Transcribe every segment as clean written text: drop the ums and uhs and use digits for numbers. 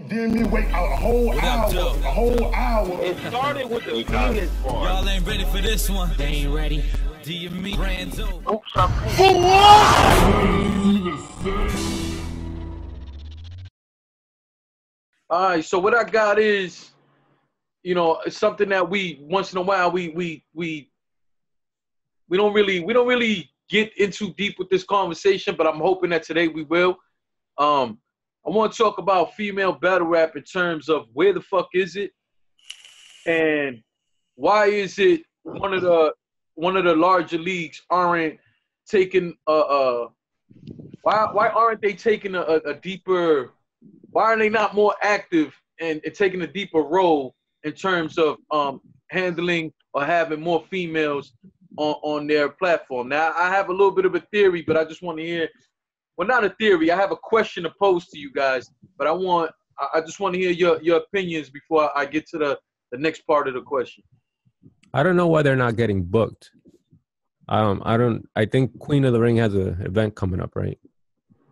Then me wait a whole hour. It started with the penis part. Y'all ain't ready for this one. They ain't ready. Do you mean brands over? Oops, I'm For what? All right, so what I got is, you know, it's something that we once in a while we don't really get into deep with this conversation, but I'm hoping that today we will. I want to talk about female battle rap in terms of where the fuck is it, and why is it one of the larger leagues aren't taking why aren't they taking a deeper, why are they not more active and taking a deeper role in terms of handling or having more females on their platform? Now, I have a little bit of a theory, but I just want to hear, well, not a theory, I have a question to pose to you guys, but I just want to hear your opinions before I get to the next part of the question. I don't know why they're not getting booked. I think Queen of the Ring has an event coming up, right?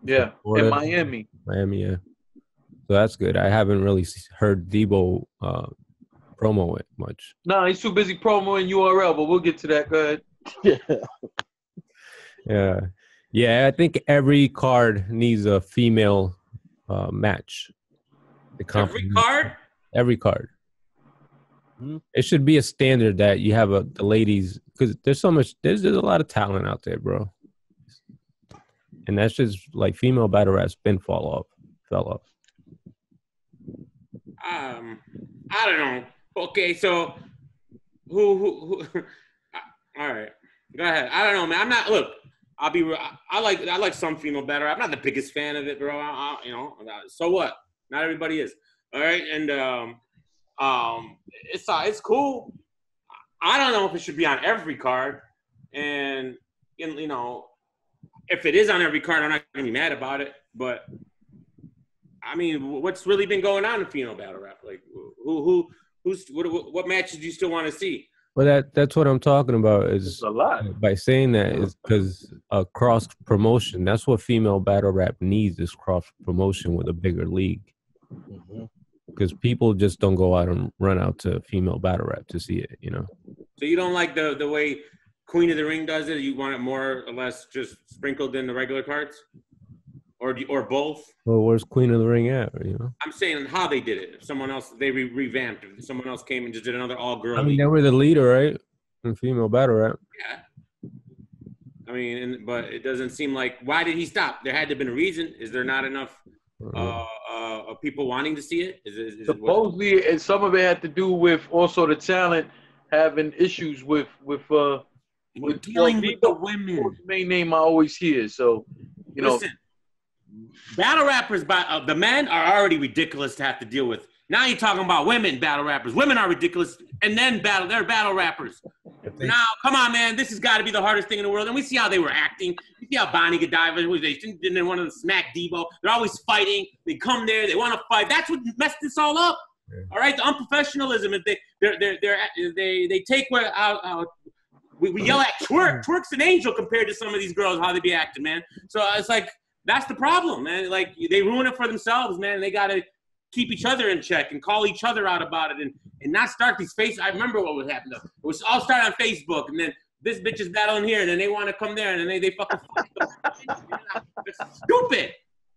Yeah, in Miami. Miami, yeah. So that's good. I haven't really heard Debo promo it much. No, he's too busy promoing URL, but we'll get to that. Go ahead. Yeah. I think every card needs a female match. Every card. Mm-hmm. It should be a standard that you have the ladies, because there's a lot of talent out there, bro. And that's just like female battle rap's fell off. I don't know. Okay, so who all right, go ahead. I don't know, man. I'm not. Look, I like some female battle rap. I'm not the biggest fan of it, bro. So what? Not everybody is. All right, and it's cool. I don't know if it should be on every card, and you know, if it is on every card, I'm not gonna be mad about it. But I mean, what's really been going on in female battle rap? Like, what matches do you still want to see? Well, that's what I'm talking about. Is a lot. By saying that is because cross promotion. That's what female battle rap needs, is cross promotion with a bigger league. Because people just don't go out and run out to female battle rap to see it, you know. So you don't like the way Queen of the Ring does it? You want it more or less just sprinkled in the regular cards? Or both? Well, where's Queen of the Ring at, you know? I'm saying how they did it. If someone else, they revamped it. If someone else came and just did another all-girl league. They were the leader, right? In female battle rap. Yeah. I mean, but it doesn't seem like, why did he stop? There had to have been a reason. Is there not enough people wanting to see it? Supposedly, and some of it had to do with also the talent having issues with dealing with the women. Main name I always hear. So, you know. Battle rappers, the men are already ridiculous to have to deal with. Now you're talking about women battle rappers. Women are ridiculous, and then they're battle rappers. Now, come on, man, this has got to be the hardest thing in the world. And we see how they were acting. You see how Bonnie Godiva, they didn't want to smack Debo. They're always fighting. They come there, they want to fight. That's what messed this all up. Yeah. All right, the unprofessionalism. They take where we yell at twerk. Twerk's an angel compared to some of these girls, how they be acting, man. So it's like, that's the problem, man. Like, they ruin it for themselves, man. They got to keep each other in check and call each other out about it and not start these I remember what would happen, though. It was all start on Facebook, and then this bitch is battling here, and then they want to come there, and then they fucking fight. It's stupid.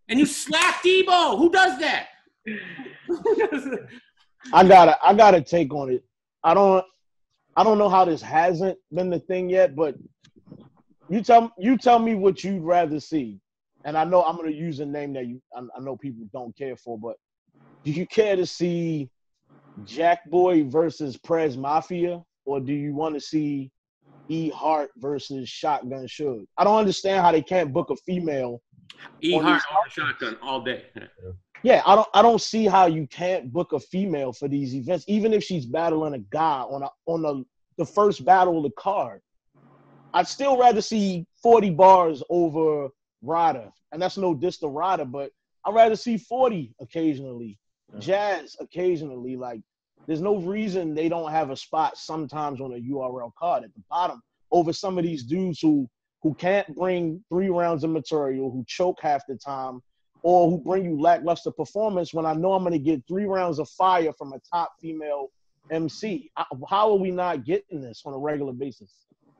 And you slap Debo. Who does that? I got a take on it. I don't know how this hasn't been the thing yet, but you tell me what you'd rather see. And I know I'm going to use a name that I know people don't care for, but do you care to see Jack Boy versus Prez Mafia, or do you want to see E Hart versus Shotgun Suge? I don't understand how they can't book a female. E Hart or Shotgun all day. Yeah, I don't see how you can't book a female for these events, even if she's battling a guy on the first battle of the card. I'd still rather see 40 bars over Ryder, and that's no diss to Ryder, but I'd rather see 40 occasionally, Jazz occasionally. Like, there's no reason they don't have a spot sometimes on a URL card at the bottom over some of these dudes who can't bring 3 rounds of material, who choke half the time, or who bring you lackluster performance when I know I'm going to get 3 rounds of fire from a top female MC? How are we not getting this on a regular basis?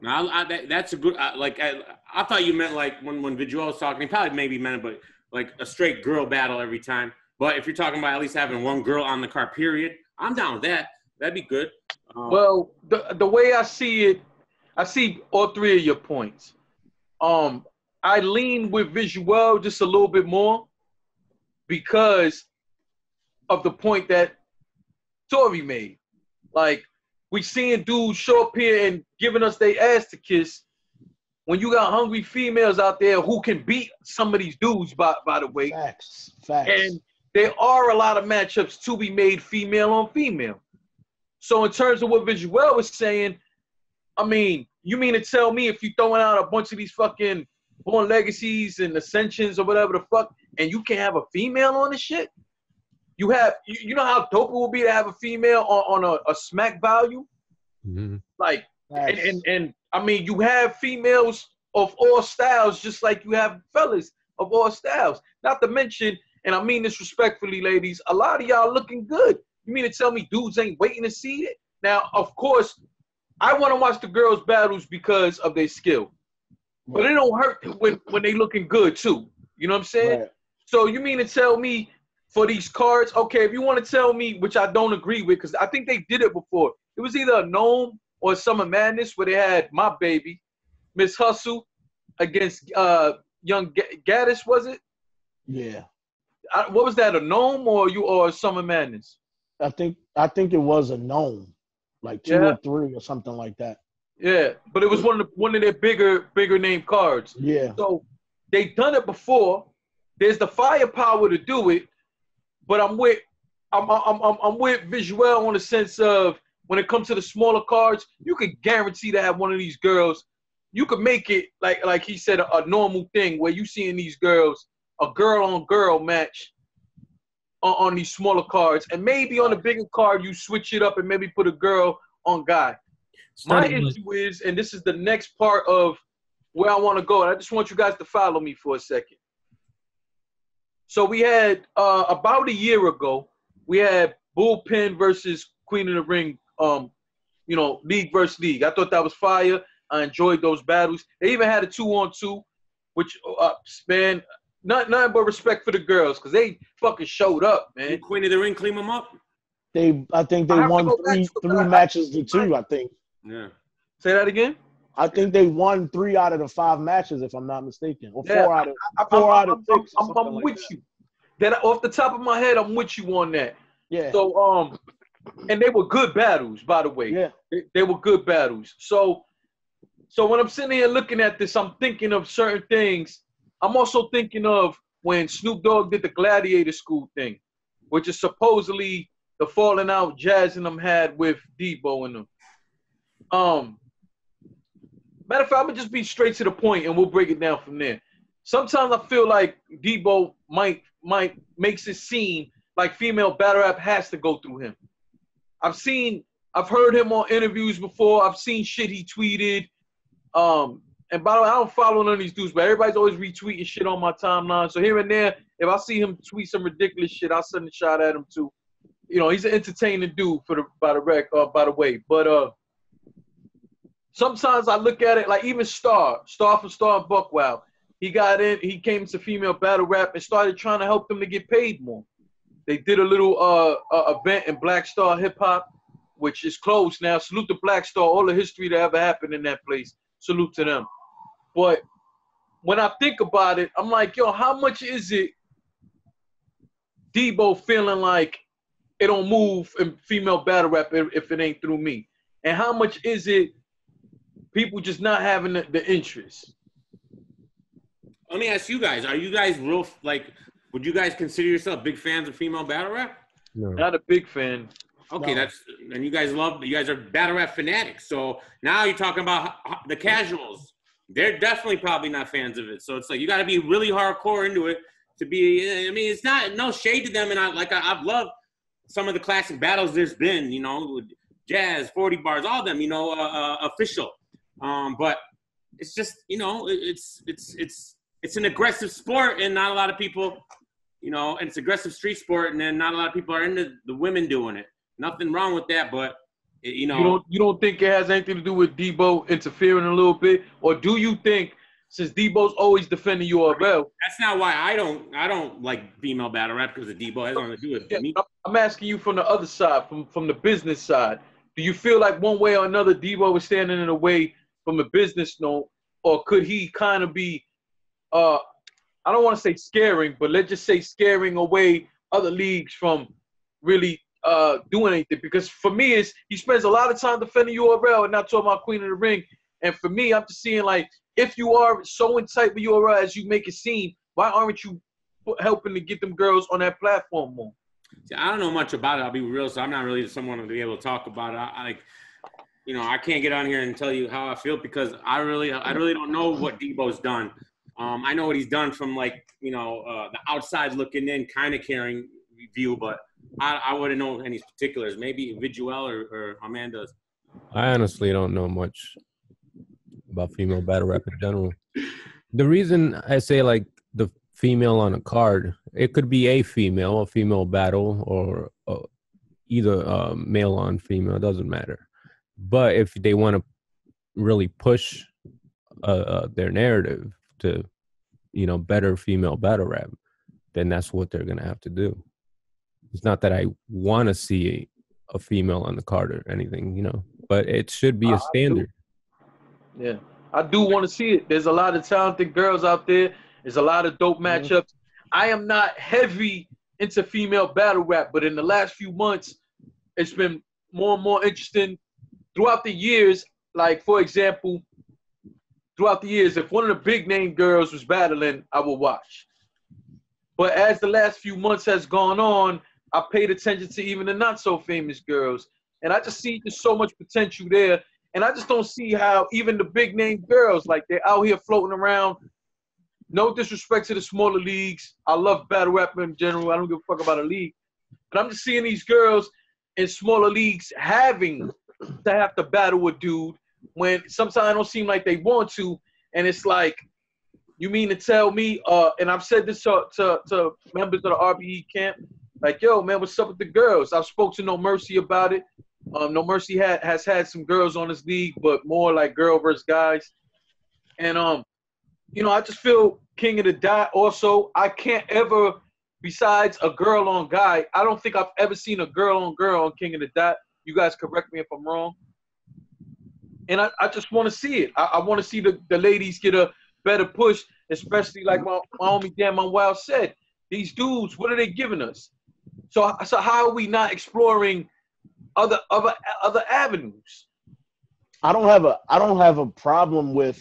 No, that's a good. I thought you meant like when Visual was talking. He probably maybe meant it, but like a straight girl battle every time. But if you're talking about at least having one girl on the card, period, I'm down with that. That'd be good. Well, the way I see it, I see all 3 of your points. I lean with Visual just a little bit more because of the point that Tori made. Like, we seeing dudes show up here and giving us their ass to kiss when you got hungry females out there who can beat some of these dudes, by the way. Facts. And there are a lot of matchups to be made female on female. So in terms of what Visual was saying, I mean, you mean to tell me if you throwing out a bunch of these fucking Born Legacies and Ascensions or whatever the fuck, and you can't have a female on this shit? You know how dope it would be to have a female on a smack value? Mm-hmm. Like, and I mean, you have females of all styles, just like you have fellas of all styles. Not to mention, and I mean this respectfully, ladies, a lot of y'all looking good. You mean to tell me dudes ain't waiting to see it? Now, of course, I want to watch the girls' battles because of their skill. But it don't hurt when they looking good, too. You know what I'm saying? Right. So you mean to tell me for these cards, okay, if you want to tell me, which I don't agree with, because I think they did it before. It was either a Gnome or Summer Madness where they had my baby, Miss Hustle, against young Gaddis, was it? Yeah. What was that, a Gnome or Summer Madness? I think it was a Gnome, like 2 or 3 or something like that. Yeah, but it was one of their bigger name cards. Yeah. So they done it before. There's the firepower to do it, but I'm with Visual on the sense of when it comes to the smaller cards, you could guarantee to have one of these girls. You could make it like he said a normal thing where you seeing these girls a girl on girl match on these smaller cards, and maybe on the bigger card you switch it up and maybe put a girl on guy. My issue is, and this is the next part of where I want to go, and I just want you guys to follow me for a second. So we had about a year ago, we had Bullpen versus Queen of the Ring, league versus league. I thought that was fire. I enjoyed those battles. They even had a 2-on-2, which man, nothing but respect for the girls because they fucking showed up, man. Did Queen of the Ring clean them up? I think they won three matches to 2. I think. Yeah. Say that again. I think they won 3 out of the 5 matches, if I'm not mistaken, or 4 out of 6. I'm with you. That off the top of my head, I'm with you on that. Yeah. So and they were good battles, by the way. Yeah. They were good battles. So when I'm sitting here looking at this, I'm thinking of certain things. I'm also thinking of when Snoop Dogg did the Gladiator School thing, which is supposedly the falling out Jazz and them had with Debo and them. Matter of fact, I'm gonna just be straight to the point and we'll break it down from there. Sometimes I feel like Debo might makes it seem like female battle rap has to go through him. I've heard him on interviews before. I've seen shit he tweeted. And by the way, I don't follow none of these dudes, but everybody's always retweeting shit on my timeline. So here and there, if I see him tweet some ridiculous shit, I'll send a shot at him too. You know, he's an entertaining dude by the way. But sometimes I look at it like even Star from Star and Buckwild. He got in, he came to female battle rap and started trying to help them to get paid more. They did a little event in Black Star Hip Hop, which is closed now. Salute to Black Star, all the history that ever happened in that place. Salute to them. But when I think about it, I'm like, yo, how much is it Debo feeling like it don't move in female battle rap if it ain't through me? And how much is it people just not having the interest? Let me ask you guys, are you guys would you guys consider yourself big fans of female battle rap? No. Not a big fan. Okay, No. and you guys are battle rap fanatics. So now you're talking about the casuals. They're definitely probably not fans of it. So it's like you got to be really hardcore into it to be. I mean, it's not no shade to them, and I've loved some of the classic battles there's been. You know, with Jazz, 40 Bars, all of them. You know, Official. But it's just it's an aggressive sport, and not a lot of people you know, and it's aggressive street sport, and then not a lot of people are into the women doing it. Nothing wrong with that, but you know, you don't think it has anything to do with Debo interfering a little bit, or do you think since Debo's always defending URL? That's not why I don't like female battle rap, because of Debo. It has nothing to do with me. I'm asking you from the other side, from the business side. Do you feel like one way or another Debo is standing in the way from a business note, or could he kind of be, I don't want to say scaring, but let's just say scaring away other leagues from really doing anything? Because for me, he spends a lot of time defending URL and not talking about Queen of the Ring. And for me, I'm just seeing like, if you are so in tight with URL as you make it seem, why aren't you helping to get them girls on that platform more? See, I don't know much about it. I'll be real, so I'm not really someone to be able to talk about it. I can't get on here and tell you how I feel, because I really don't know what Debo's done. I know what he's done from the outside looking in, kind of caring view, but I wouldn't know any particulars. Maybe Viduel or Amanda does. I honestly don't know much about female battle rap in general. The reason I say like the female on a card, it could be a female battle, or either male on female, it doesn't matter. But if they want to really push their narrative to, better female battle rap, then that's what they're gonna have to do. It's not that I want to see a female on the card or anything, but it should be a standard. Yeah, I do want to see it. There's a lot of talented girls out there. There's a lot of dope matchups. I am not heavy into female battle rap, but in the last few months, it's been more and more interesting. Throughout the years, like, for example, if one of the big name girls was battling, I would watch. But as the last few months has gone on, I paid attention to even the not so famous girls. And I just see there's so much potential there. And I just don't see how even the big name girls, like, they're out here floating around. No disrespect to the smaller leagues. I love battle rap in general. I don't give a fuck about a league. But I'm just seeing these girls in smaller leagues having to have to battle a dude when sometimes I don't seem like they want to. And it's like, you mean to tell me, and I've said this to members of the RBE camp, like, yo, man, what's up with the girls? I've spoke to No Mercy about it. No Mercy has had some girls on his league, but more like girl versus guys. And, I just feel King of the Dot also, I can't ever, besides a girl on guy, I don't think I've ever seen a girl on King of the Dot. You guys correct me if I'm wrong. And I just want to see it. I want to see the ladies get a better push, especially like my homie DamnImWild said. These dudes, what are they giving us? So how are we not exploring other avenues? I don't have a problem with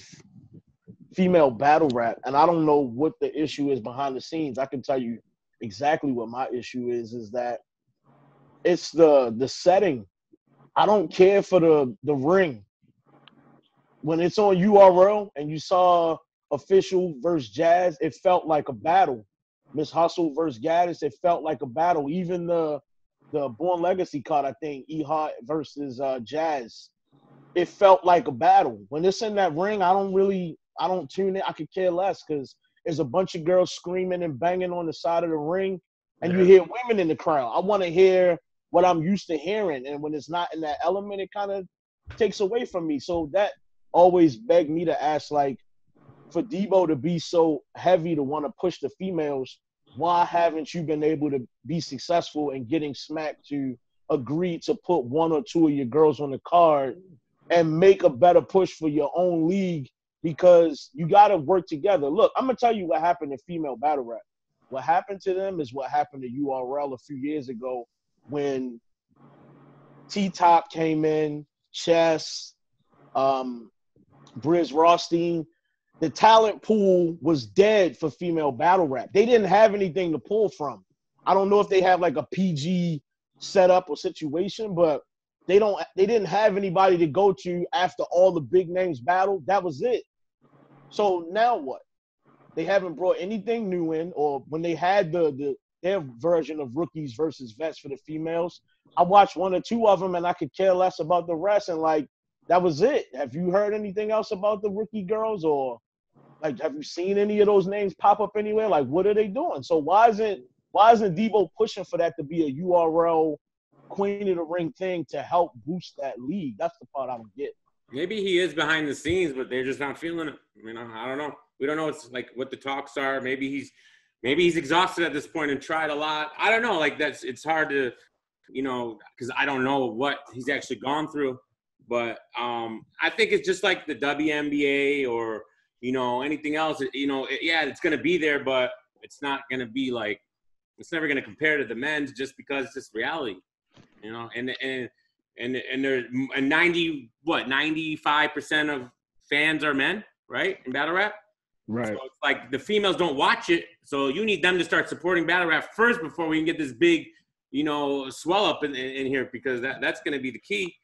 female battle rap, and I don't know what the issue is behind the scenes. I can tell you exactly what my issue is that it's the setting. I don't care for the ring. When it's on URL and you saw Official versus Jazz, it felt like a battle. Miss Hustle versus Gaddis, it felt like a battle. Even the Born Legacy card, I think, E-Hart versus Jazz, it felt like a battle. When it's in that ring, I don't tune in. I could care less because there's a bunch of girls screaming and banging on the side of the ring, and you hear women in the crowd. I want to hear what I'm used to hearing, and when it's not in that element, it kind of takes away from me. So that always begged me to ask, like, for Debo to be so heavy to want to push the females, why haven't you been able to be successful in getting Smack to agree to put one or two of your girls on the card and make a better push for your own league? Because you got to work together. Look, I'm going to tell you what happened in female battle rap. What happened to them is what happened to URL a few years ago when T-Top came in, Chess, Briz Rothstein. The talent pool was dead for female battle rap. They didn't have anything to pull from. I don't know if they have like a PG setup or situation, but they didn't have anybody to go to after all the big names battled. That was it. So now what? They haven't brought anything new in, or when they had their version of rookies versus vets for the females, I watched one or two of them and I could care less about the rest, and like that was it. Have you heard anything else about the rookie girls or Like, have you seen any of those names pop up anywhere? Like, what are they doing? So why isn't Debo pushing for that to be a URL Queen of the Ring thing to help boost that league? That's the part I don't get. Maybe he is behind the scenes, but they're just not feeling it. You know, I don't know. We don't know it's like what the talks are. Maybe he's exhausted at this point and tried a lot. I don't know. Like it's hard to, you know, because I don't know what he's actually gone through. But I think it's just like the WNBA or, you know, anything else. You know, yeah, it's going to be there, but it's not going to be like, it's never going to compare to the men's just because it's just reality, you know. And there's 95% of fans are men, right, in battle rap. Right. So it's like the females don't watch it, so you need them to start supporting battle rap first before we can get this big, you know, swell up in here, because that's going to be the key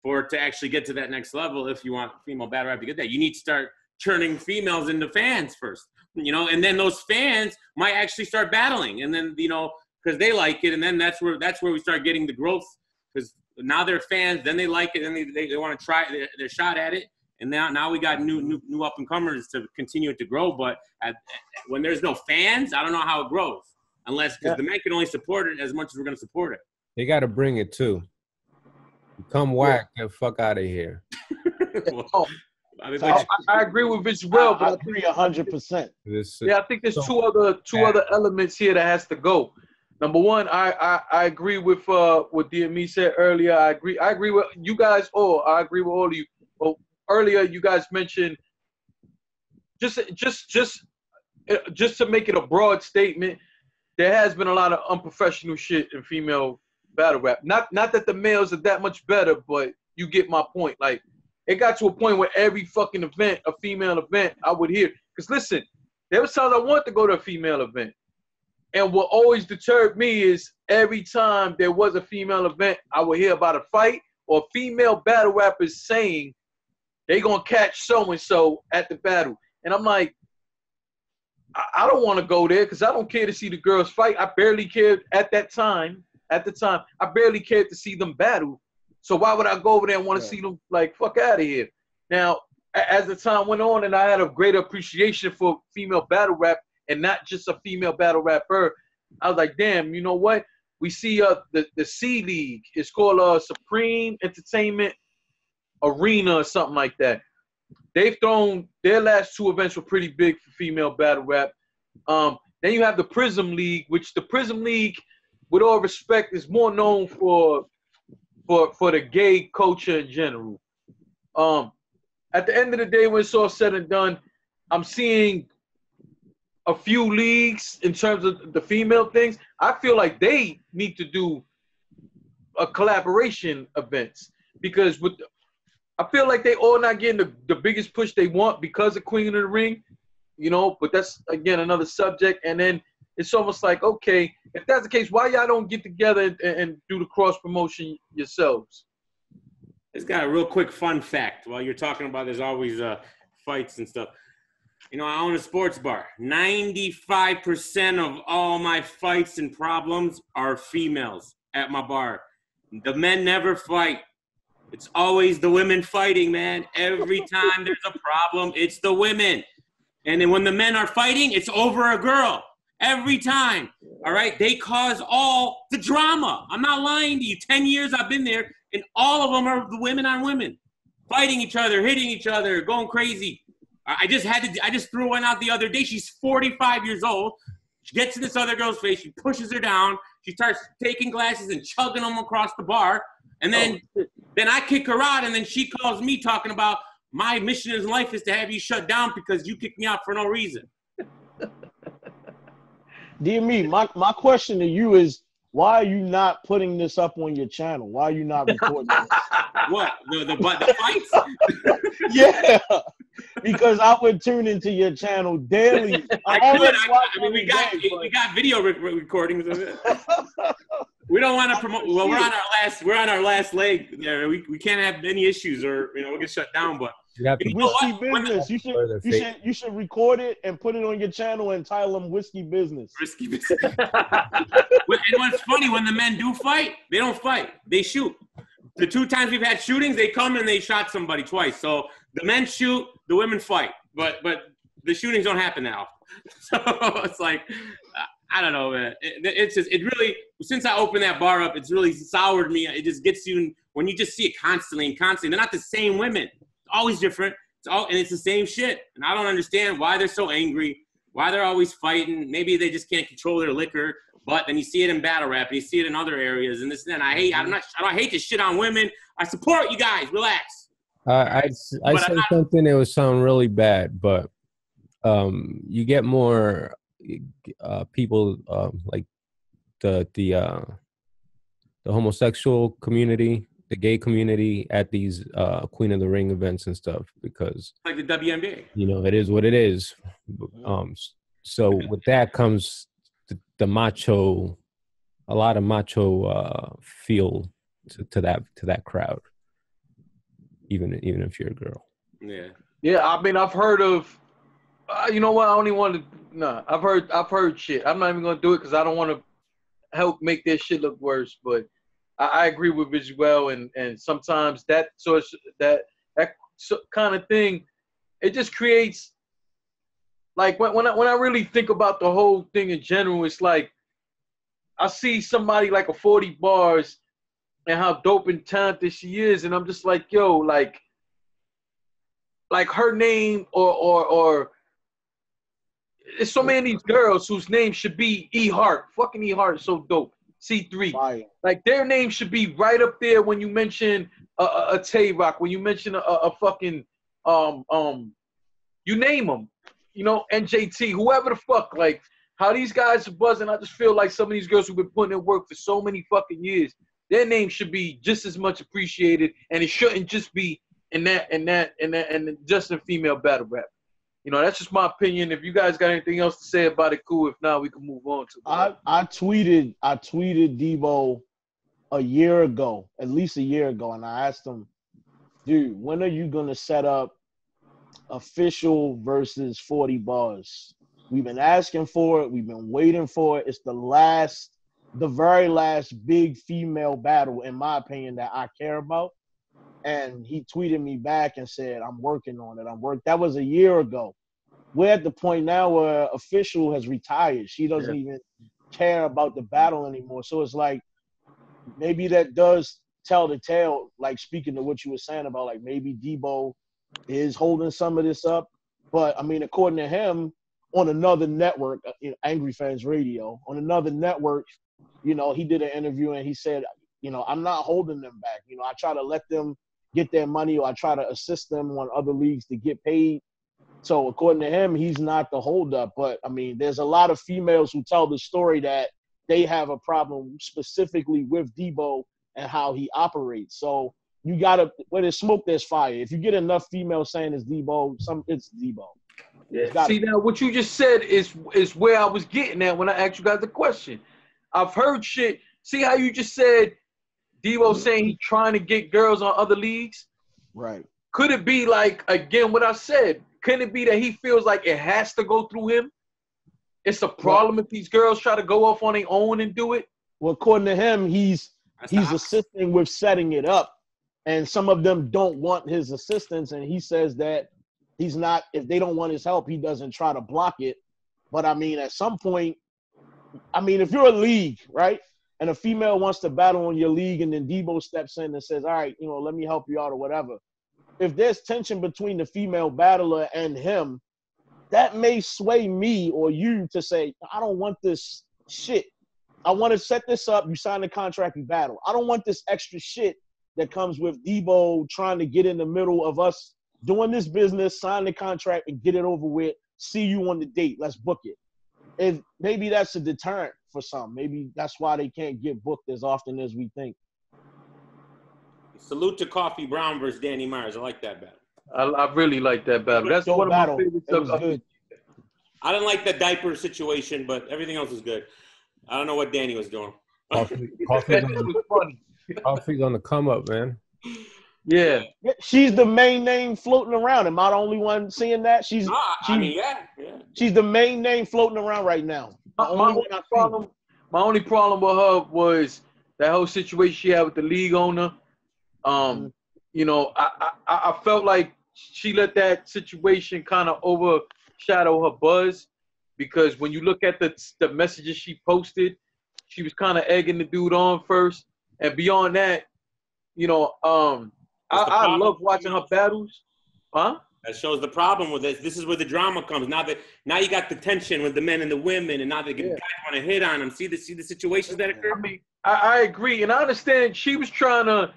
for it to actually get to that next level. If you want female battle rap to get that, you need to start turning females into fans first, you know, and then those fans might actually start battling, and then, you know, because they like it, and then that's where we start getting the growth, because now they're fans, then they like it, and they want to try their shot at it. And now we got new up and comers to continue it to grow. But when there's no fans, I don't know how it grows, unless because the men can only support it as much as we're going to support it. They got to bring it too. Come whack, get the fuck out of here. Well, I mean, I agree with Vince well, but I agree 100%. Yeah, I think there's two other elements here that has to go. Number one, I agree with what DME said earlier. I agree with you guys all. I agree with all of you. Well, earlier you guys mentioned just to make it a broad statement, there has been a lot of unprofessional shit in female battle rap. Not that the males are that much better, but you get my point. Like, it got to a point where every fucking event, a female event, I would hear. Because listen, there was times I wanted to go to a female event. And what always deterred me is every time there was a female event, I would hear about a fight or female battle rappers saying they gonna catch so-and-so at the battle. And I'm like, I don't want to go there because I don't care to see the girls fight. I barely cared at the time, I barely cared to see them battle. So why would I go over there and want to see them, like, fuck out of here? Now, as the time went on and I had a greater appreciation for female battle rap and not just a female battle rapper, I was like, damn, you know what? We see the C League. It's called Supreme Entertainment Arena or something like that. They've thrown their last two events were pretty big for female battle rap. Then you have the Prism League, which the Prism League, with all respect, is more known for the gay culture in general. At the end of the day, when it's all said and done, I'm seeing a few leagues in terms of the female things. I feel like they need to do a collaboration events, because I feel like they all not getting the biggest push they want because of Queen of the Ring, you know, but that's, again, another subject. And then it's almost like, okay, if that's the case, why y'all don't get together and do the cross-promotion yourselves? Just got a real quick fun fact. While you're talking about there's always fights and stuff. You know, I own a sports bar. 95% of all my fights and problems are females at my bar. The men never fight. It's always the women fighting, man. Every time there's a problem, it's the women. And then when the men are fighting, it's over a girl. Every time. All right? They cause all the drama. I'm not lying to you. 10 years I've been there, and all of them are the women on women. Fighting each other, hitting each other, going crazy. I just threw one out the other day. She's 45 years old. She gets in this other girl's face. She pushes her down. She starts taking glasses and chugging them across the bar. And then I kick her out, and then she calls me talking about my mission in life is to have you shut down because you kicked me out for no reason. DME, my question to you is, why are you not putting this up on your channel? Why are you not recording this? What? The fights? Yeah, because I would tune into your channel daily. We got video recordings of it. We don't want to promote. Well, we're on our last leg there. We can't have any issues, or we'll get shut down. But Whiskey Business. You should record it and put it on your channel and title them Whiskey Business. Whiskey Business. And what's funny, when the men do fight, they don't fight. They shoot. The 2 times we've had shootings, they come and they shot somebody twice. So the men shoot, the women fight. But the shootings don't happen now. So it's like, I don't know, man. It really, since I opened that bar up, it's really soured me. It just gets you, when you just see it constantly and constantly. They're not the same women. It's always different. And it's the same shit. And I don't understand why they're so angry, why they're always fighting. Maybe they just can't control their liquor. But then you see it in battle rap, and you see it in other areas, and this and that. I don't hate to shit on women. I support you guys. Relax. I said something that would sound really bad, but you get more people like the homosexual community, the gay community at these Queen of the Ring events and stuff, because like the WNBA. You know, it is what it is. So with that comes the macho, a lot of macho feel to that crowd, even if you're a girl. Yeah. I mean, I've heard of. You know what? I don't even want to. Nah, I've heard shit. I'm not even gonna do it because I don't want to help make their shit look worse. But I agree with Visuel, and sometimes that source that kind of thing, it just creates. Like when I really think about the whole thing in general, it's like I see somebody like a 40 bars and how dope and talented she is, and I'm just like, yo, like her name or there's so many of these girls whose name should be E Hart. Fucking E Hart is so dope. C3. Fire. Like their name should be right up there when you mention a Tay Rock, when you mention a fucking you name them. You know, NJT, whoever the fuck, like, how these guys are buzzing, I just feel like some of these girls who've been putting in work for so many fucking years, their name should be just as much appreciated, and it shouldn't just be in just in female battle rap. You know, that's just my opinion. If you guys got anything else to say about it, cool. If not, we can move on to it. I tweeted Debo a year ago, at least a year ago, and I asked him, dude, when are you gonna set up official versus 40 bars? We've been asking for it. We've been waiting for it. It's the very last big female battle, in my opinion, that I care about. And he tweeted me back and said, I'm working on it. That was a year ago. We're at the point now where official has retired. She doesn't even care about the battle anymore. So it's like, maybe that does tell the tale, like speaking to what you were saying about like maybe Debo is holding some of this up. But I mean, according to him, on another network, Angry Fans Radio, on another network, he did an interview and he said, I'm not holding them back. I try to let them get their money, or I try to assist them on other leagues to get paid. So according to him, he's not the holdup. But I mean, there's a lot of females who tell the story that they have a problem specifically with Debo and how he operates. So you gotta, where there's smoke, there's fire. If you get enough females saying it's Debo, it's Debo. Yeah. See, now what you just said is where I was getting at when I asked you guys the question. I've heard shit. See how you just said Debo saying he's trying to get girls on other leagues? Right. Could it be like, again, what I said? Can it be that he feels like it has to go through him? It's a problem if these girls try to go off on their own and do it? Well, according to him, he's assisting with setting it up. And some of them don't want his assistance. And he says that he's not, if they don't want his help, he doesn't try to block it. But I mean, at some point, if you're a league, right, and a female wants to battle on your league, and then Debo steps in and says, all right, let me help you out or whatever. If there's tension between the female battler and him, that may sway me or you to say, I don't want this shit. I want to set this up. You sign the contract, you battle. I don't want this extra shit that comes with Debo trying to get in the middle of us doing this business, sign the contract, and get it over with. See you on the date. Let's book it. If maybe that's a deterrent for some. Maybe that's why they can't get booked as often as we think. Salute to Coffee Brown versus Danny Myers. I like that battle. I really like that battle. That's one of my favorites. It was good. I didn't like the diaper situation, but everything else was good. I don't know what Danny was doing. Coffee's on the come up, man. Yeah. She's the main name floating around. Am I the only one seeing that? She's the main name floating around right now. My only problem with her was that whole situation she had with the league owner. I felt like she let that situation kind of overshadow her buzz, because when you look at the messages she posted, she was kind of egging the dude on first, and beyond that, you know, I love watching her battles, huh? That shows the problem with this. This is where the drama comes. Now you got the tension with the men and the women, and now the guys want to hit on them. See the situations that occur. I mean, I agree, and I understand she was trying to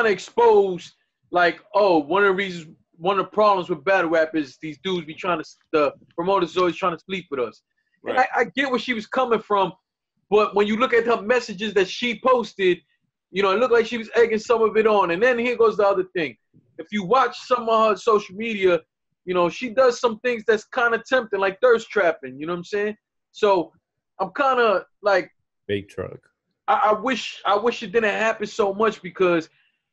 expose, like, oh, one of the problems with battle rap is these dudes be the promoters always trying to sleep with us. Right. And I get where she was coming from, but when you look at her messages that she posted, you know, it looked like she was egging some of it on. And then here goes the other thing. If you watch some of her social media, you know, she does some things that's kind of tempting, like thirst trapping, you know what I'm saying? So I'm kind of like, big truck. I wish it didn't happen so much, because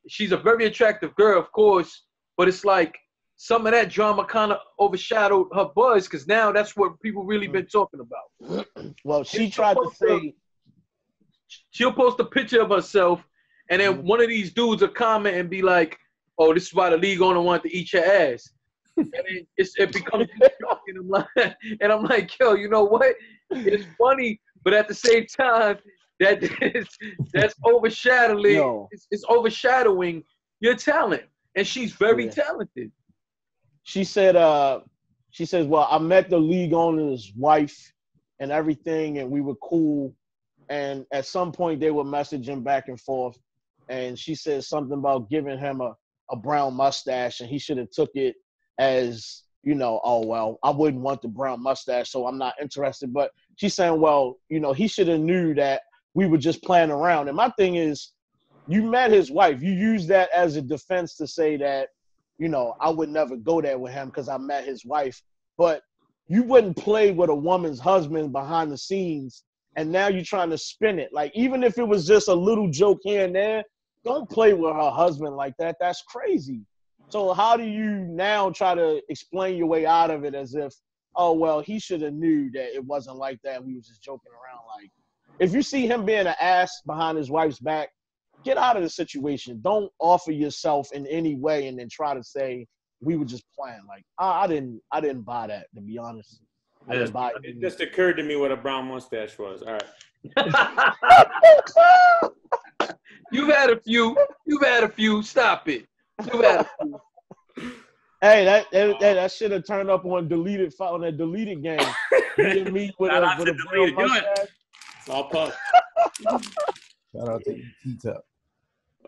she's a very attractive girl, of course, but it's like some of that drama kind of overshadowed her buzz, because now that's what people really been talking about. Well, she tried to say she'll post a picture of herself, and then one of these dudes will comment and be like, "Oh, this is why the league owner wanted to eat your ass," and then it becomes and I'm like, yo, you know what? It's funny, but at the same time, that's overshadowing. No. It's overshadowing your talent, and she's very talented. She said, well, I met the league owner's wife and everything, and we were cool. And at some point, they were messaging back and forth, and she said something about giving him a brown mustache, and he should have took it as, you know, oh, well, I wouldn't want the brown mustache, so I'm not interested. But she's saying, well, you know, he should have knew that we were just playing around. And my thing is, you met his wife. You use that as a defense to say that, you know, I would never go there with him because I met his wife. But you wouldn't play with a woman's husband behind the scenes, and now you're trying to spin it. Like, even if it was just a little joke here and there, don't play with her husband like that. That's crazy. So how do you now try to explain your way out of it as if, oh, well, he should have knew that it wasn't like that. We was just joking around. Like, if you see him being an ass behind his wife's back, get out of the situation. Don't offer yourself in any way and then try to say we were just playing. Like, I didn't buy that, to be honest. I didn't buy it. It just occurred to me what a brown mustache was. All right. You've had a few. Stop it. You've had a few. Hey, that should have turned up on that deleted game. You and me with a brown mustache. It's all puff. Shout out to E-Tup.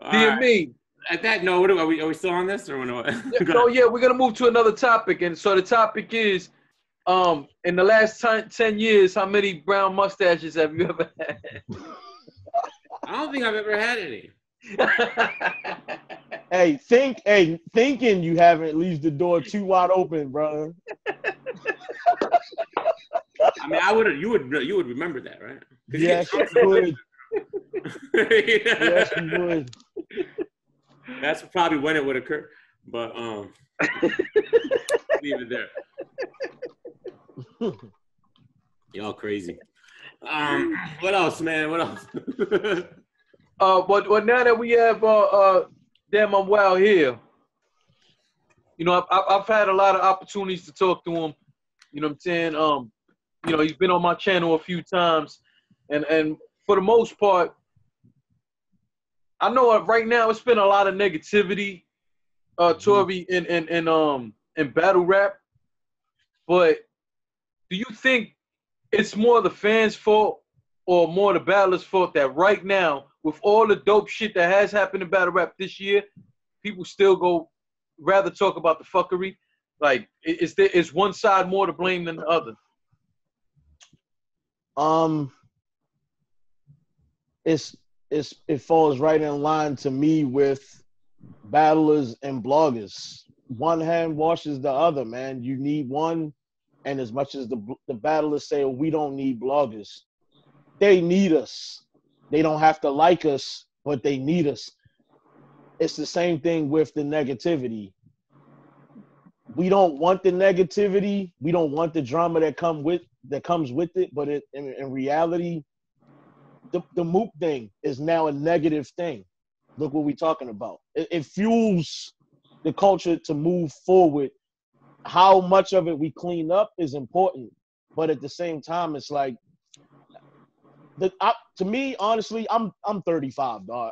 DME. At that note, are we still on this or what? Yeah, we're gonna move to another topic, and so the topic is, in the last 10 years, how many brown mustaches have you ever had? I don't think I've ever had any. Hey, thinking you haven't leaves the door too wide open, brother. I mean, you would remember that, right? Yes, you would. Yes, you would. That's probably when it would occur, but leave it there. Y'all crazy. What else, man? What else? But now that we have DamnImWild here, you know, I've had a lot of opportunities to talk to him. You know what I'm saying? You know, he's been on my channel a few times, and for the most part, I know right now it's been a lot of negativity, Tory, in battle rap. But do you think it's more the fans' fault or more the battlers' fault that right now, with all the dope shit that has happened in battle rap this year, people still rather talk about the fuckery? Like, is one side more to blame than the other? It falls right in line to me with battlers and bloggers. One hand washes the other, man. You need one, and as much as the battlers say, we don't need bloggers, they need us. They don't have to like us, but they need us. It's the same thing with the negativity. We don't want the negativity. We don't want the drama that comes with it. But in reality, the Mook thing is now a negative thing. Look what we're talking about. It fuels the culture to move forward how much of it we clean up is important. But at the same time, it's like, to me, honestly, I'm 35, dog.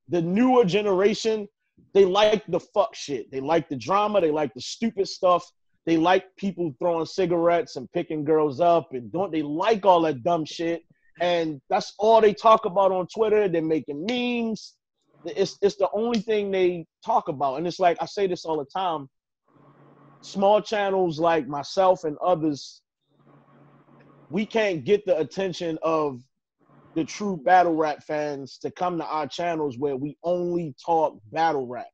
The newer generation, they like the fuck shit. They like the drama. They like the stupid stuff. They like people throwing cigarettes and picking girls up and they like all that dumb shit. And that's all they talk about on Twitter. They're making memes. It's the only thing they talk about. And it's like, I say this all the time. Small channels like myself and others, we can't get the attention of the true battle rap fans to come to our channels where we only talk battle rap.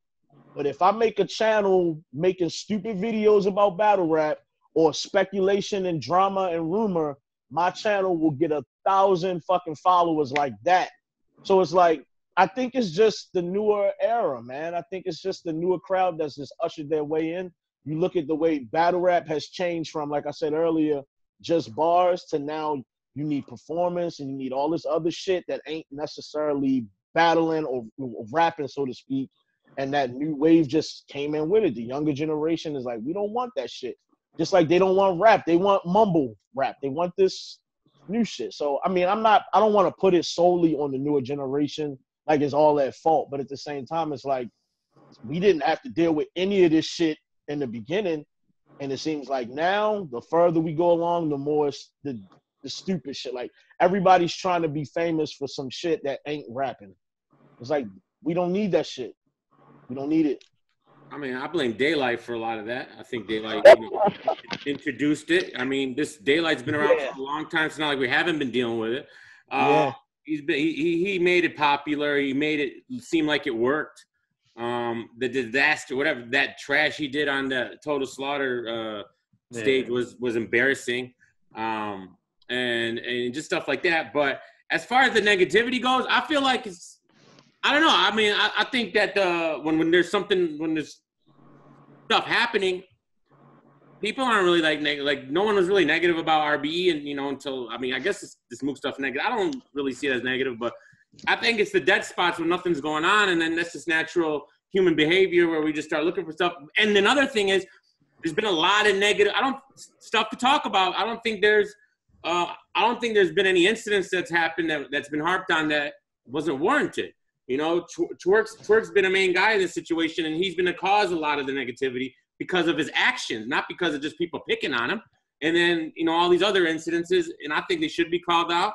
But if I make a channel making stupid videos about battle rap or speculation and drama and rumor, my channel will get 1,000 fucking followers like that. So it's like, I think it's just the newer era, man. I think it's just the newer crowd that's just ushered their way in. You look at the way battle rap has changed from, like I said earlier, just bars to now you need performance and you need all this other shit that ain't necessarily battling or rapping, so to speak. And that new wave just came in with it. The younger generation is like, we don't want that shit. Just like they don't want rap. They want mumble rap. They want this new shit. So, I mean, I don't want to put it solely on the newer generation, like it's all their fault. But at the same time, it's like, we didn't have to deal with any of this shit in the beginning. And it seems like now, the further we go along, the more it's the stupid shit. Like, everybody's trying to be famous for some shit that ain't rapping. It's like, we don't need that shit. We don't need it. I mean, I blame Daylight for a lot of that. I think Daylight introduced it. I mean, this Daylight's been around for a long time. It's not like we haven't been dealing with it. He made it popular. He made it seem like it worked. The disaster, whatever, that trash he did on the Total Slaughter stage was embarrassing. And just stuff like that. But as far as the negativity goes, I feel like it's, I don't know. I mean, I think that when there's stuff happening, people aren't really like no one was really negative about RBE, and until, I mean, I guess this Mook stuff negative. I don't really see it as negative, but I think it's the dead spots when nothing's going on, and then that's just natural human behavior where we just start looking for stuff. And another thing is, there's been a lot of negative stuff to talk about. I don't think there's been any incidents that's happened that's been harped on that wasn't warranted. Twerk's been a main guy in this situation, and he's been the cause of a lot of the negativity because of his actions, not because of just people picking on him. And then, all these other incidences, and I think they should be called out,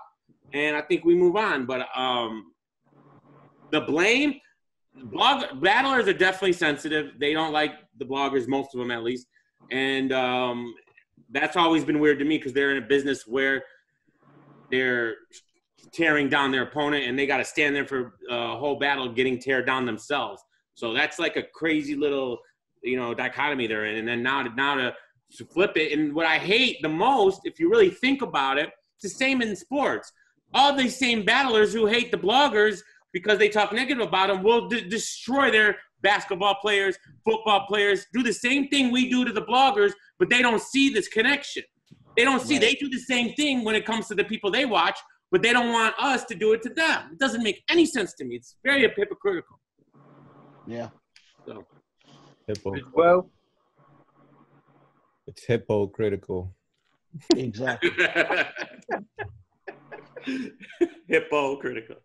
and I think we move on. But the blame, battlers are definitely sensitive. They don't like the bloggers, most of them at least. And that's always been weird to me because they're in a business where they're tearing down their opponent, and they got to stand there for a whole battle getting tear down themselves. So that's like a crazy little, dichotomy they're in. And then now to flip it, and what I hate the most, if you really think about it, it's the same in sports. All these same battlers who hate the bloggers because they talk negative about them will destroy their basketball players, football players, do the same thing we do to the bloggers, but they don't see this connection. They don't see, They do the same thing when it comes to the people they watch, but they don't want us to do it to them. It doesn't make any sense to me. It's very hypocritical. Yeah. So. Well, it's hypocritical. Exactly. Hypocritical.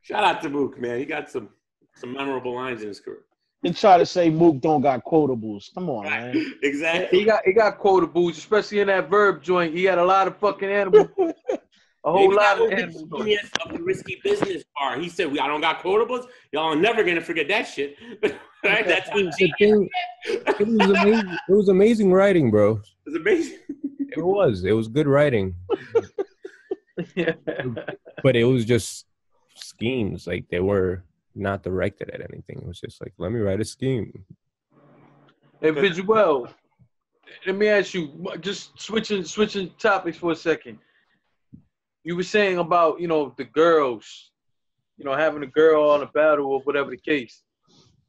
Shout out to Mook, man. He got some memorable lines in his career. They try to say Mook don't got quotables. Come on, man. Exactly. He got quotables, especially in that verb joint. He had a lot of fucking animals. A whole lot of animals. Of the risky business part. He said, I don't got quotables. Y'all are never going to forget that shit. Right? That's what it was amazing writing, bro. It was amazing. It was good writing. But it was just schemes. Like, they were not directed at anything. It was just like, let me write a scheme. Hey, Visuel, let me ask you, just switching topics for a second. You were saying about, the girls, having a girl on a battle or whatever the case.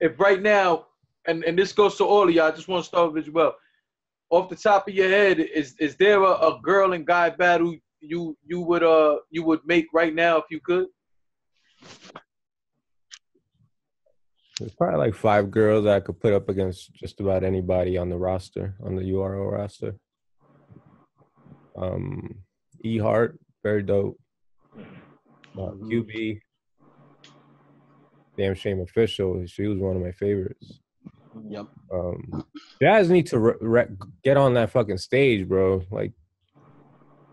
If right now, and this goes to all of y'all, I just want to start with Visuel. Off the top of your head, is there a girl and guy battle you would make right now if you could? There's probably like 5 girls that I could put up against just about anybody on the roster, on the URL roster. E Hart, very dope. QB, Damn Shame Official. She was one of my favorites. Yep. Jazz need to get on that fucking stage, bro. Like,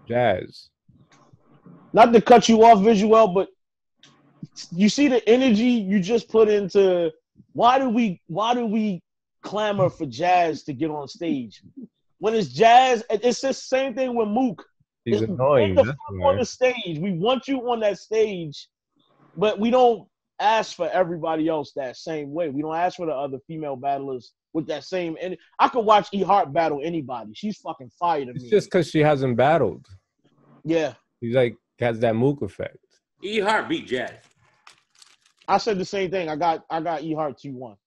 Jazz. Not to cut you off, Visual, but you see the energy you just put into. Why do we clamor for Jazz to get on stage? When it's Jazz, it's the same thing with Mook. He's annoying. Get the fuck on the stage. We want you on that stage, but we don't ask for everybody else that same way. We don't ask for the other female battlers with that same. And I could watch E Hart battle anybody. She's fucking fire to me. It's just because she hasn't battled. Yeah. He's like has that Mook effect. E Hart beat Jazz. I said the same thing. I got E Hart 2-1.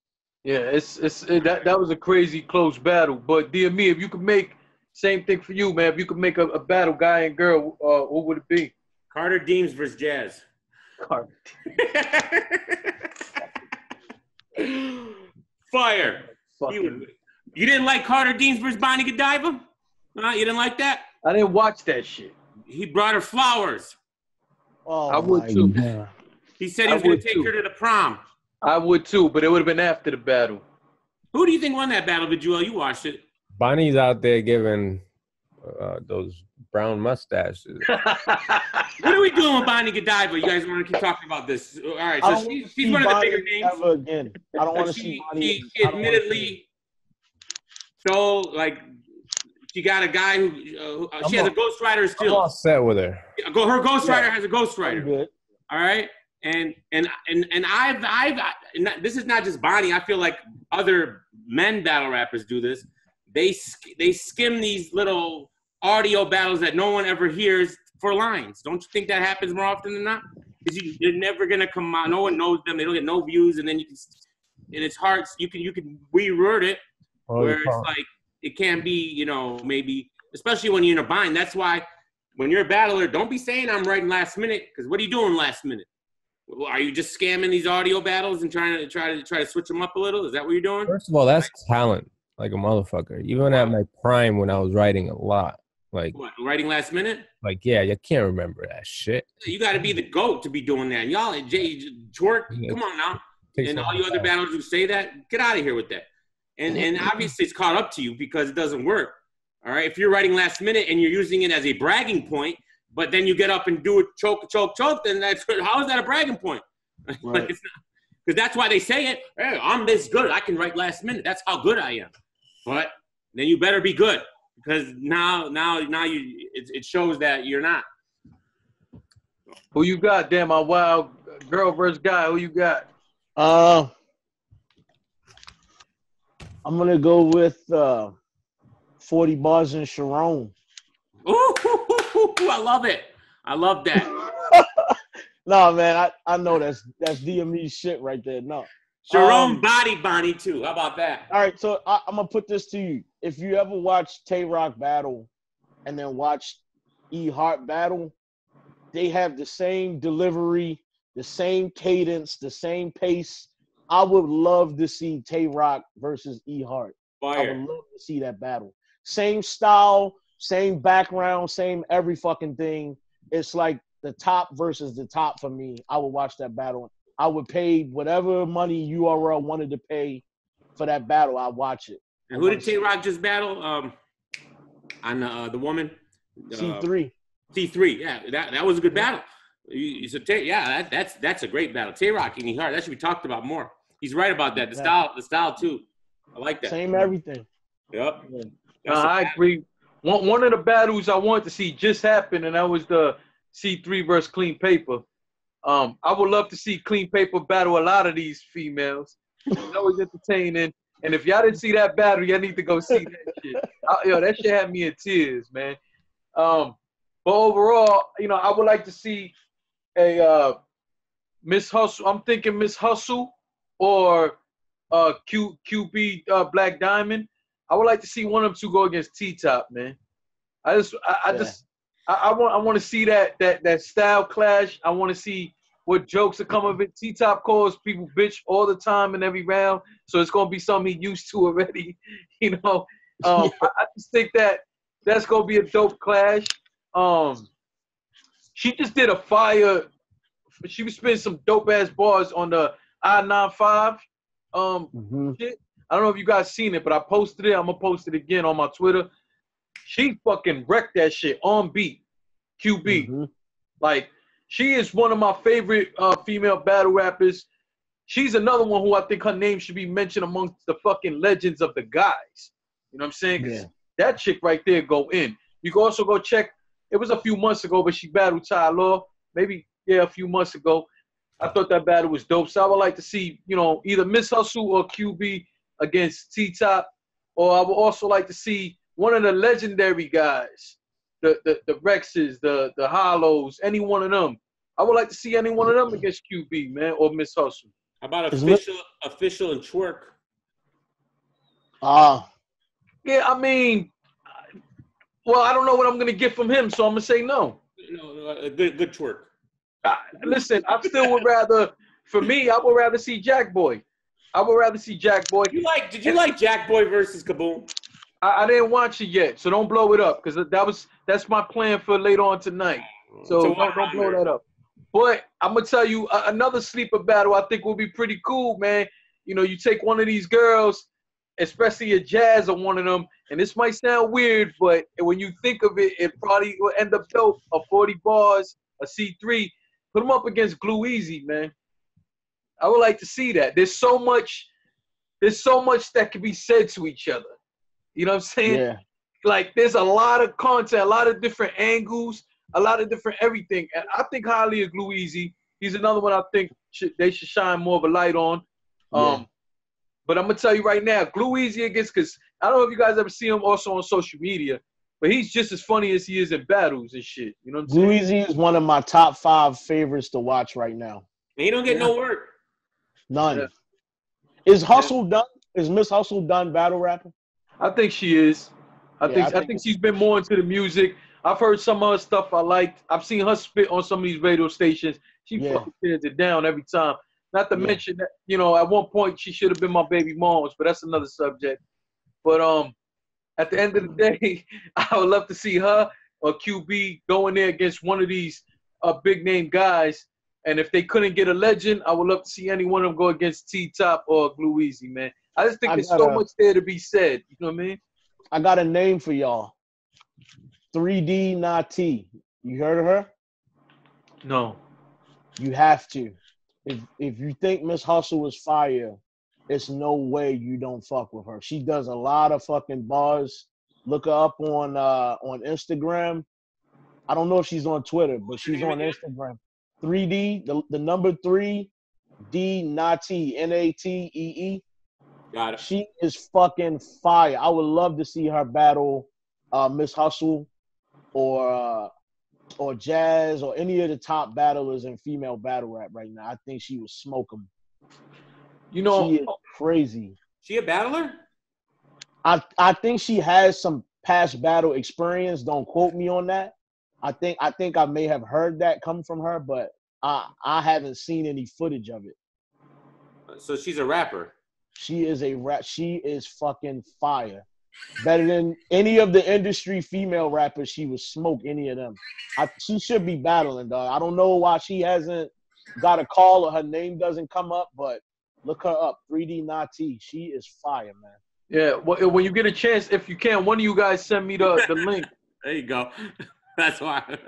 Yeah, that was a crazy close battle. But dear me, if you could make same thing for you, man. If you could make a battle, guy and girl, what would it be? Carter Deems versus Jazz. Carter. Fire. You didn't like Carter Deems versus Bonnie Godiva? You didn't like that? I didn't watch that shit. He brought her flowers. Oh, I would too. God. He said he was going to take her to the prom. I would too, but it would have been after the battle. Who do you think won that battle, Visual? You watched it. Bonnie's out there giving those brown mustaches. What are we doing with Bonnie Godiva? You guys want to keep talking about this? All right, so she's one of the bigger names. Ever again. I don't want to see Bonnie. She admittedly, so like, she got a guy who she has a ghostwriter still. I'm all set with her. Her ghostwriter has a ghostwriter. Good. All right, and I've this is not just Bonnie. I feel like other men battle rappers do this. They skim these little audio battles that no one ever hears for lines. Don't you think that happens more often than not? Because they're never gonna come out. No one knows them. They don't get no views, and then and it's hard. You can reword it where it's like it can't be. Maybe especially when you're in a bind. That's why when you're a battler, don't be saying I'm writing last minute. Because what are you doing last minute? Are you just scamming these audio battles and trying to switch them up a little? Is that what you're doing? First of all, that's talent, like a motherfucker. Even at my prime, when I was writing a lot, like what, writing last minute. Like, yeah, you can't remember that shit. You got to be the GOAT to be doing that. And y'all, Twerk, come on now. And all you other battlers who say that, get out of here with that. And obviously it's caught up to you because it doesn't work. All right, if you're writing last minute and you're using it as a bragging point, but then you get up and do it choke, then how is that a bragging point? Right. Like it's not, because that's why they say it. Hey, I'm this good. I can write last minute. That's how good I am. But then you better be good because now it shows that you're not. Who you got, damn my wild girl versus guy? Who you got? I'm gonna go with 40 bars in Sharon. Ooh, I love it. I love that. No, man, I know that's DME shit right there. No. Sharon body Bonnie too. How about that? All right, so I'm gonna put this to you. If you ever watch Tay Rock battle and then watch E Hart battle, they have the same delivery, the same cadence, the same pace. I would love to see Tay Rock versus E Hart. Fire. I would love to see that battle. Same style, same background, same every fucking thing. It's like the top versus the top for me. I would watch that battle. I would pay whatever money URL wanted to pay for that battle. I'd watch it. And who did Tay Rock just battle? On the woman? C3. C3. Yeah, that was a good battle. That's a great battle. Tay Rock and E Hart. That should be talked about more. He's right about that. The style too. I like that. Same everything. Yep. I agree. One of the battles I wanted to see just happen, and that was the C3 versus Clean Paper. I would love to see Clean Paper battle a lot of these females. It's always entertaining. And if y'all didn't see that battle, y'all need to go see that shit. That shit had me in tears, man. But overall, I would like to see a Miss Hustle. I'm thinking Miss Hustle or QB Black Diamond. I would like to see one of them two go against T-Top, man. I want to see that style clash. I want to see what jokes are coming of it. T-Top calls people bitch all the time in every round, so it's gonna be something he used to already. You know, I just think that's gonna be a dope clash. She just did a fire. She was spinning some dope ass bars on the I-95 shit. I don't know if you guys seen it, but I posted it. I'm gonna post it again on my Twitter. She fucking wrecked that shit on beat. QB. Like, she is one of my favorite female battle rappers. She's another one who I think her name should be mentioned amongst the fucking legends of the guys. You know what I'm saying? 'Cause that chick right there go in. You can also go check. It was a few months ago, but she battled Ty Law. Maybe, a few months ago. I thought that battle was dope. So I would like to see, either Miss Hustle or QB against T-Top. Or I would also like to see one of the legendary guys, the Rexes, the Hollows, any one of them. I would like to see any one of them against QB, man, or Miss Hustle. How about official and twerk? Yeah, I mean, well, I don't know what I'm gonna get from him, so I'm gonna say no. No, good twerk. Listen, I still would rather. For me, I would rather see Jack Boy. I would rather see Jack Boy. Did you like Jack Boy versus Kaboom? I didn't watch it yet, so don't blow it up because that's my plan for later on tonight. So don't blow that up. But I'm gonna tell you another sleeper battle I think will be pretty cool, man. You take one of these girls, especially a Jazz or one of them, and this might sound weird, but when you think of it, it probably will end up dope. A 40 bars, a C3, put them up against Glue Easy, man. I would like to see that. There's so much that can be said to each other. You know what I'm saying? Yeah. Like, there's a lot of content, a lot of different angles, a lot of different everything. And I think highly of Glue Easy. He's another one I think they should shine more of a light on. But I'm going to tell you right now, Glue Easy against, because I don't know if you guys ever see him also on social media, but he's just as funny as he is in battles and shit. You know what I'm saying? Glue Easy is one of my top 5 favorites to watch right now. And he don't get no work. None. Yeah. Is Hustle done? Is Miss Hustle done battle rapping? I think she is. I think she's been more into the music. I've heard some other stuff I liked. I've seen her spit on some of these radio stations. She fucking tears it down every time. Not to mention that, at one point she should have been my baby mom's, but that's another subject. But at the end of the day, I would love to see her or QB go in there against one of these big name guys. And if they couldn't get a legend, I would love to see any one of them go against T-Top or Glue Easy, man. I just think there's so much there to be said. You know what I mean? I got a name for y'all. 3D Nati. You heard of her? No. You have to. If you think Miss Hustle is fire, it's no way you don't fuck with her. She does a lot of fucking bars. Look her up on Instagram. I don't know if she's on Twitter, but she's on Instagram. 3D, the number 3, D Nati, Natee. Got it. She is fucking fire. I would love to see her battle Miss Hustle or Jazz or any of the top battlers in female battle rap right now. I think she would smoke them. She is crazy. She a battler? I think she has some past battle experience. Don't quote me on that. I think I may have heard that come from her, but I haven't seen any footage of it. So she's a rapper. She is fucking fire. Better than any of the industry female rappers. She would smoke any of them. She should be battling, dog. I don't know why she hasn't got a call or her name doesn't come up, but look her up. 3D Nati. She is fire, man. Yeah, well, when you get a chance, if you can, one of you guys send me the link. There you go. That's why.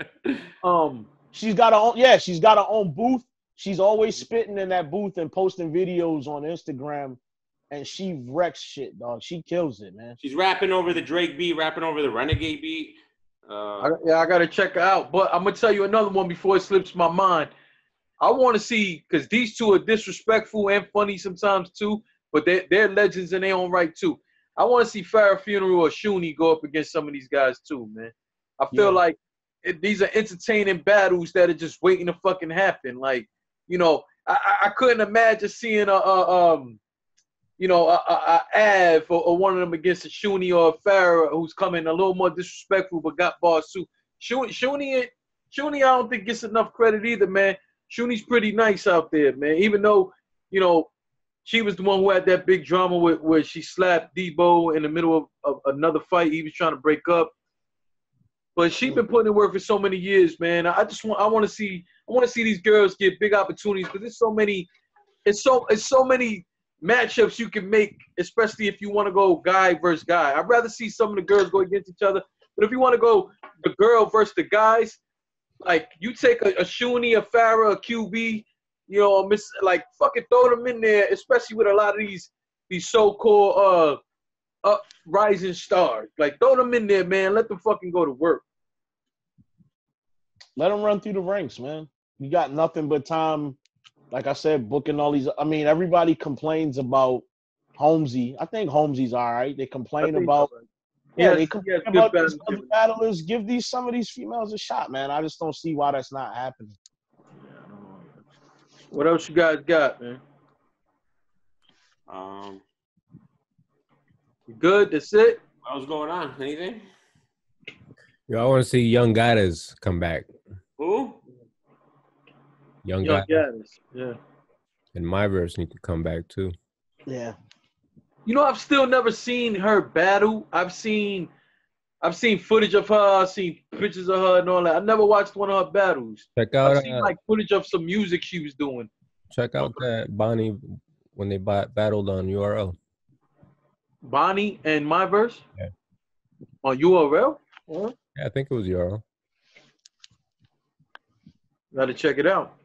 She's got her own booth. She's always spitting in that booth and posting videos on Instagram, and she wrecks shit, dog. She kills it, man. She's rapping over the Drake beat, rapping over the Renegade beat. I gotta check her out. But I'm gonna tell you another one before it slips my mind. I want to see, because these two are disrespectful and funny sometimes too, but they're legends in their own right too. I want to see Farrah Funeral or Shuni go up against some of these guys too, man. I feel like these are entertaining battles that are just waiting to fucking happen. Like, I couldn't imagine seeing a Av or one of them against a Shuni or a Farrah who's coming a little more disrespectful but got bars too. Shuni, I don't think gets enough credit either, man. Shuni's pretty nice out there, man. Even though, you know, she was the one who had that big drama with where she slapped Debo in the middle of another fight. He was trying to break up. But she's been putting in work for so many years, man. I want to see these girls get big opportunities because there's so many matchups you can make, especially if you want to go guy versus guy. I'd rather see some of the girls go against each other. But if you want to go the girl versus the guys, like you take a Shuni, a Farrah, a QB, you know, like fucking throw them in there, especially with a lot of these so-called rising stars. Like throw them in there, man. Let them fucking go to work. Let them run through the ranks, man. You got nothing but time. Like I said, booking all these. I mean, everybody complains about Holmesy. I think Holmesy's all right. They complain about. Yeah, they complain about these other battlers. Give some of these females a shot, man. I just don't see why that's not happening. What else you guys got, man? You good? That's it? What was going on? Anything? Yo, I want to see Young Gaddis come back. Who? Young Gaddis. Yeah. And my verse need to come back too. Yeah. You know, I've still never seen her battle. I've seen footage of her. I've seen pictures of her and all that. I never watched one of her battles. Check out. I've seen like footage of some music she was doing. Check out that Bonnie when they battled on URL. Bonnie and my verse. Yeah. On URL. Yeah, I think it was URL. Got to check it out.